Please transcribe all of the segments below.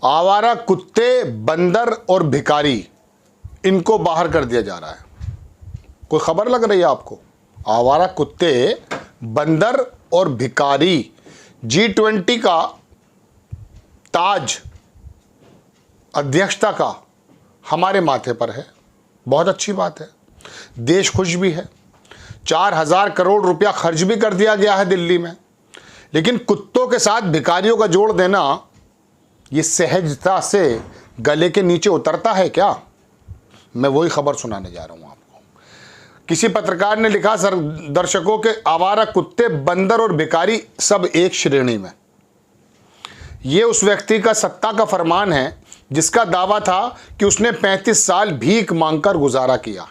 आवारा कुत्ते, बंदर और भिखारी, इनको बाहर कर दिया जा रहा है। कोई खबर लग रही है आपको? आवारा कुत्ते, बंदर और भिखारी, G20 का ताज अध्यक्षता का हमारे माथे पर है। बहुत अच्छी बात है, देश खुश भी है। 4000 करोड़ रुपया खर्च भी कर दिया गया है दिल्ली में। लेकिन कुत्तों के साथ भिखारियों का जोड़ देना, ये सहजता से गले के नीचे उतरता है क्या? मैं वही खबर सुनाने जा रहा हूं आपको। किसी पत्रकार ने लिखा, सर दर्शकों के आवारा कुत्ते, बंदर और भिखारी सब एक श्रेणी में। ये उस व्यक्ति का सत्ता का फरमान है जिसका दावा था कि उसने 35 साल भीख मांगकर गुजारा किया।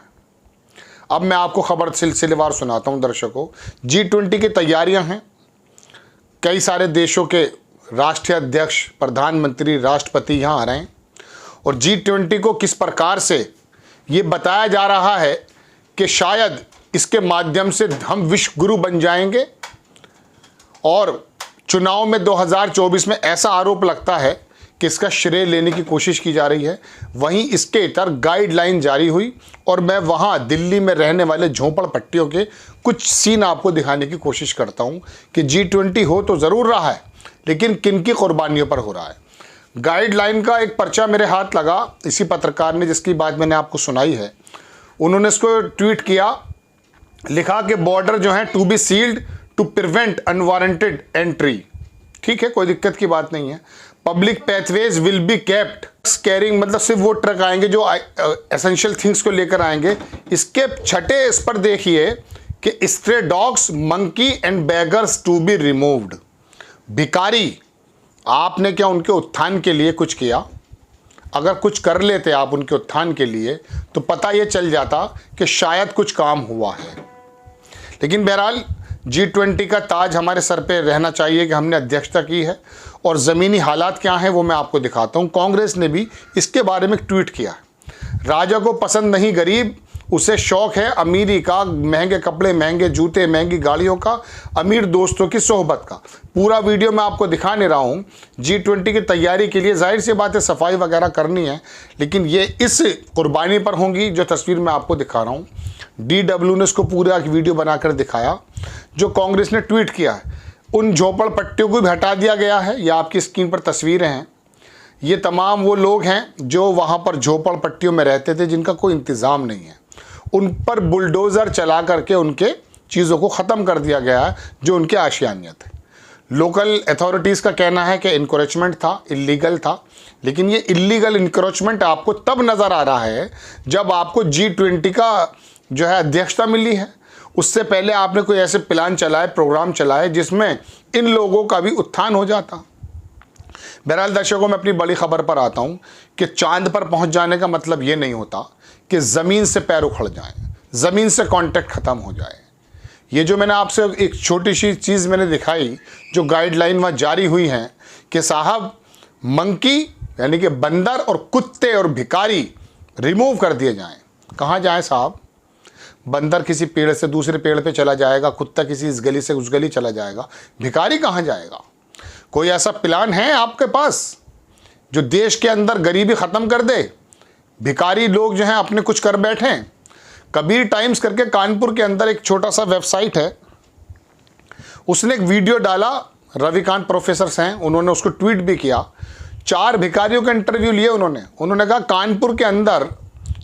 अब मैं आपको खबर सिलसिलेवार सुनाता हूं दर्शकों। G20 की तैयारियां हैं। कई सारे देशों के राष्ट्रीय अध्यक्ष, प्रधानमंत्री, राष्ट्रपति यहां आ रहे हैं और G20 को किस प्रकार से ये बताया जा रहा है कि शायद इसके माध्यम से हम विश्व गुरु बन जाएंगे। और चुनाव में 2024 में ऐसा आरोप लगता है कि इसका श्रेय लेने की कोशिश की जा रही है। वहीं इसके इतर गाइडलाइन जारी हुई और मैं वहां दिल्ली में रहने वाले झोंपड़पट्टियों के कुछ सीन आपको दिखाने की कोशिश करता हूं कि G20 हो तो ज़रूर रहा है, लेकिन किन की कुर्बानियों पर हो रहा है। गाइडलाइन का एक पर्चा मेरे हाथ लगा, इसी पत्रकार ने जिसकी बात मैंने आपको सुनाई है, उन्होंने इसको ट्वीट किया, लिखा कि बॉर्डर जो है to be sealed to prevent unwarranted entry. ठीक है, कोई दिक्कत की बात नहीं है। Public pathways will be kept carrying, मतलब सिर्फ वो ट्रक आएंगे जो एसेंशियल थिंग्स को लेकर आएंगे। इसके छठे इस पर देखिए कि stray dogs, monkey and beggars to be removed. भिखारी, आपने क्या उनके उत्थान के लिए कुछ किया? अगर कुछ कर लेते आप उनके उत्थान के लिए तो पता ये चल जाता कि शायद कुछ काम हुआ है। लेकिन बहरहाल G20 का ताज हमारे सर पे रहना चाहिए कि हमने अध्यक्षता की है। और ज़मीनी हालात क्या हैं वो मैं आपको दिखाता हूँ। कांग्रेस ने भी इसके बारे में ट्वीट किया है। राजा को पसंद नहीं गरीब, उसे शौक है अमीरी का, महंगे कपड़े, महंगे जूते, महंगी गाड़ियों का, अमीर दोस्तों की सोहबत का। पूरा वीडियो मैं आपको दिखा नहीं रहा हूँ। G20 की तैयारी के लिए जाहिर सी बात है सफाई वगैरह करनी है, लेकिन ये इस कुर्बानी पर होंगी जो तस्वीर मैं आपको दिखा रहा हूँ। DW ने इसको पूरा एक वीडियो बनाकर दिखाया जो कांग्रेस ने ट्वीट किया है। उन झोपड़पट्टियों को भी हटा दिया गया है। ये आपकी स्क्रीन पर तस्वीरें हैं। ये तमाम वो लोग हैं जो वहाँ पर झोपड़पट्टियों में रहते थे, जिनका कोई इंतज़ाम नहीं है। उन पर बुलडोज़र चला करके उनके चीज़ों को ख़त्म कर दिया गया है जो उनके आशियानियत है। लोकल अथॉरिटीज़ का कहना है कि इंक्रोचमेंट था, इलीगल था, लेकिन ये इलीगल इंक्रोचमेंट आपको तब नज़र आ रहा है जब आपको G20 का जो है अध्यक्षता मिली है। उससे पहले आपने कोई ऐसे प्लान चलाए, प्रोग्राम चलाए जिसमें इन लोगों का भी उत्थान हो जाता। बहरहाल दर्शकों, मैं अपनी बड़ी खबर पर आता हूं कि चांद पर पहुंच जाने का मतलब ये नहीं होता कि ज़मीन से पैर उखड़ जाएं, ज़मीन से कांटेक्ट ख़त्म हो जाए। ये जो मैंने आपसे एक छोटी सी चीज़ मैंने दिखाई, जो गाइडलाइन वहाँ जारी हुई हैं कि साहब मंकी यानी कि बंदर और कुत्ते और भिखारी रिमूव कर दिए जाएँ। कहाँ जाएँ साहब? बंदर किसी पेड़ से दूसरे पेड़ पे चला जाएगा, कुत्ता किसी इस गली से उस गली चला जाएगा, भिखारी कहाँ जाएगा? कोई ऐसा प्लान है आपके पास जो देश के अंदर गरीबी ख़त्म कर दे? भिखारी लोग जो हैं अपने कुछ कर बैठे हैं। कबीर टाइम्स करके कानपुर के अंदर एक छोटा सा वेबसाइट है, उसने एक वीडियो डाला, रविकांत प्रोफेसर हैं, उन्होंने उसको ट्वीट भी किया। 4 भिखारियों का इंटरव्यू लिए उन्होंने कहा कानपुर के अंदर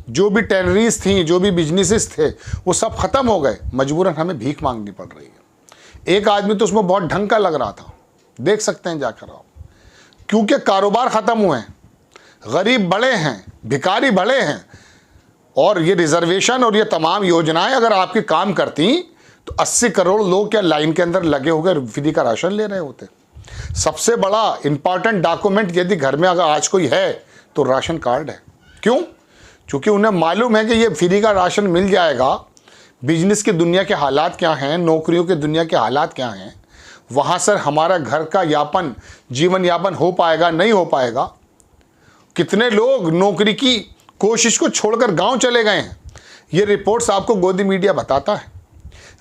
जो भी टेनरीज थी, जो भी बिजनेसेस थे, वो सब ख़त्म हो गए, मजबूरन हमें भीख मांगनी पड़ रही है। एक आदमी तो उसमें बहुत ढंग का लग रहा था, देख सकते हैं जाकर आप, क्योंकि कारोबार ख़त्म हुए हैं, गरीब बड़े हैं, भिखारी बड़े हैं। और ये रिजर्वेशन और ये तमाम योजनाएं अगर आपकी काम करती तो 80 करोड़ लोग क्या लाइन के अंदर लगे होकर फ्री का राशन ले रहे होते। सबसे बड़ा इंपॉर्टेंट डॉक्यूमेंट यदि घर में अगर आज कोई है तो राशन कार्ड है। क्यों? क्योंकि उन्हें मालूम है कि ये फ्री का राशन मिल जाएगा। बिजनेस की दुनिया के हालात क्या हैं, नौकरियों की दुनिया के हालात क्या हैं, वहाँ से हमारा घर का यापन, जीवन यापन हो पाएगा, नहीं हो पाएगा। कितने लोग नौकरी की कोशिश को छोड़कर गांव चले गए हैं, ये रिपोर्ट्स आपको गोदी मीडिया बताता है।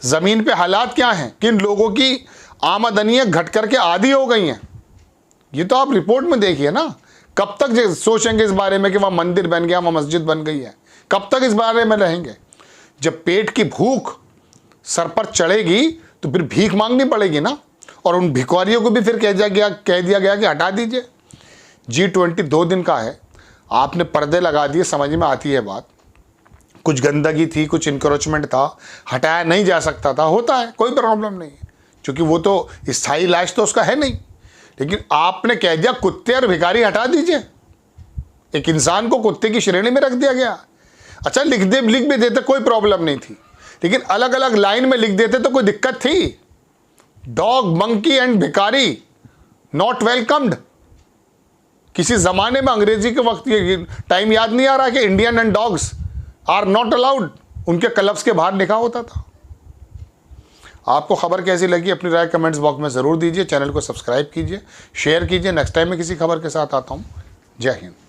ज़मीन पे हालात क्या हैं, किन लोगों की आमदनियाँ घट करके आधी हो गई हैं, ये तो आप रिपोर्ट में देखिए ना। कब तक सोचेंगे इस बारे में कि वहाँ मंदिर बन गया, वहाँ मस्जिद बन गई है? कब तक इस बारे में रहेंगे? जब पेट की भूख सर पर चढ़ेगी तो फिर भीख मांगनी पड़ेगी ना, और उन भिखारियों को भी फिर कह दिया गया कि हटा दीजिए। G20 2 दिन का है, आपने पर्दे लगा दिए, समझ में आती है बात। कुछ गंदगी थी, कुछ इंक्रोचमेंट था, हटाया नहीं जा सकता था, होता है, कोई प्रॉब्लम नहीं है, क्योंकि वो तो स्थायी इलाज तो उसका है नहीं। लेकिन आपने कह दिया कुत्ते और भिखारी हटा दीजिए, एक इंसान को कुत्ते की श्रेणी में रख दिया गया। अच्छा, लिख भी देते, कोई प्रॉब्लम नहीं थी, लेकिन अलग अलग लाइन में लिख देते तो कोई दिक्कत थी? डॉग, मंकी एंड भिखारी नॉट वेलकम्ड। किसी जमाने में अंग्रेजी के वक्त ये टाइम याद नहीं आ रहा कि Indian and dogs are not allowed, उनके क्लब्स के बाहर लिखा होता था। आपको खबर कैसी लगी अपनी राय कमेंट्स बॉक्स में ज़रूर दीजिए। चैनल को सब्सक्राइब कीजिए, शेयर कीजिए। नेक्स्ट टाइम मैं किसी खबर के साथ आता हूँ। जय हिंद।